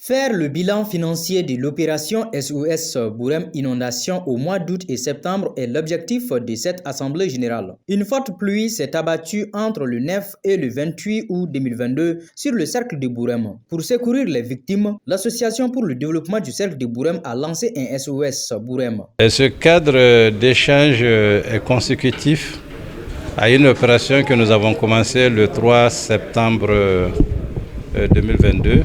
Faire le bilan financier de l'opération SOS Bourem Inondation au mois d'août et septembre est l'objectif de cette Assemblée générale. Une forte pluie s'est abattue entre le 9 et le 28 août 2022 sur le cercle de Bourem. Pour secourir les victimes, l'Association pour le développement du cercle de Bourem a lancé un SOS Bourem. Ce cadre d'échange est consécutif à une opération que nous avons commencée le 3 septembre 2022.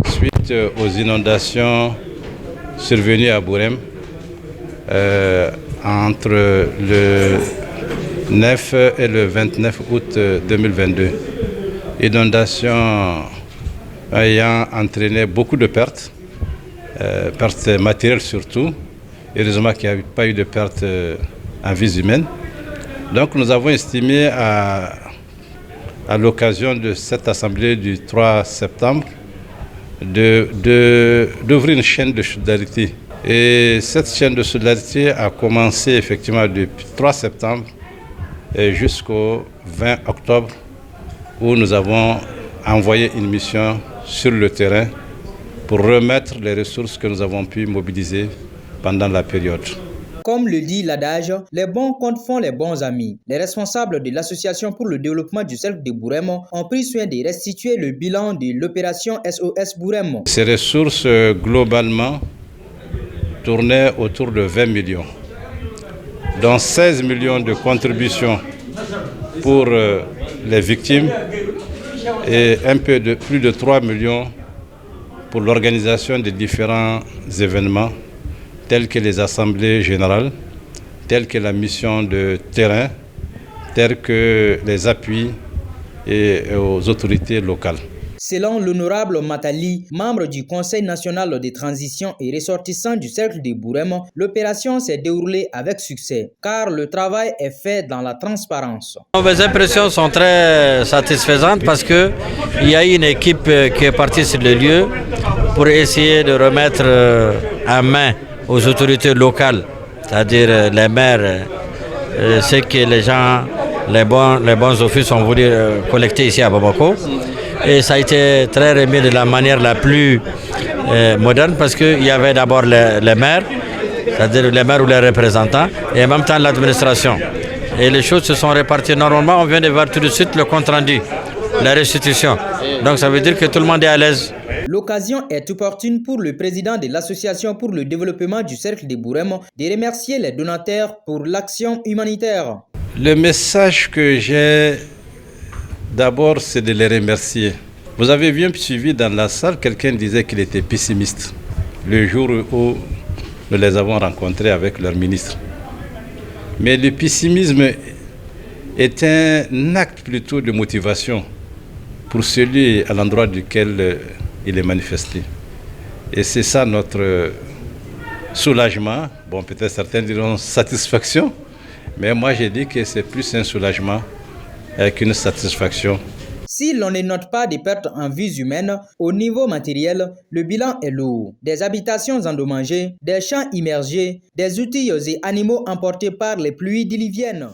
Suite aux inondations survenues à Bourem entre le 9 et le 29 août 2022. Inondations ayant entraîné beaucoup de pertes, pertes matérielles surtout. Heureusement qu'il n'y a pas eu de pertes en vies humaines. Donc nous avons estimé à l'occasion de cette assemblée du 3 septembre d'ouvrir une chaîne de solidarité. Et cette chaîne de solidarité a commencé effectivement depuis 3 septembre jusqu'au 20 octobre où nous avons envoyé une mission sur le terrain pour remettre les ressources que nous avons pu mobiliser pendant la période. Comme le dit l'adage, les bons comptes font les bons amis. Les responsables de l'Association pour le développement du cercle de Bourem ont pris soin de restituer le bilan de l'opération SOS Bourem. Ces ressources globalement tournaient autour de 20 millions, dont 16 millions de contributions pour les victimes et un peu de plus de 3 millions pour l'organisation des différents événements telles que les assemblées générales, telles que la mission de terrain, telles que les appuis aux autorités locales. Selon l'honorable Matali, membre du Conseil national de transition et ressortissant du cercle de Bourem, l'opération s'est déroulée avec succès, car le travail est fait dans la transparence. Mes impressions sont très satisfaisantes parce qu'il y a une équipe qui est partie sur le lieu pour essayer de remettre en main aux autorités locales, c'est-à-dire les maires, ce que les gens, les bons offices ont voulu collecter ici à Bamako. Et ça a été très remis de la manière la plus moderne parce qu'il y avait d'abord les maires, c'est-à-dire les maires ou les représentants, et en même temps l'administration. Et les choses se sont réparties normalement. On vient de voir tout de suite le compte-rendu, la restitution. Donc ça veut dire que tout le monde est à l'aise. L'occasion est opportune pour le président de l'Association pour le développement du cercle de Bourem de remercier les donateurs pour l'action humanitaire. Le message que j'ai d'abord, c'est de les remercier. Vous avez bien suivi dans la salle, quelqu'un disait qu'il était pessimiste le jour où nous les avons rencontrés avec leur ministre. Mais le pessimisme est un acte plutôt de motivation pour celui à l'endroit duquel il est manifesté. Et c'est ça notre soulagement. Bon, peut-être certains diront satisfaction, mais moi j'ai dit que c'est plus un soulagement qu'une satisfaction. Si l'on ne note pas de pertes en vies humaines, au niveau matériel, le bilan est lourd. Des habitations endommagées, des champs immergés, des outils et animaux emportés par les pluies diluviennes.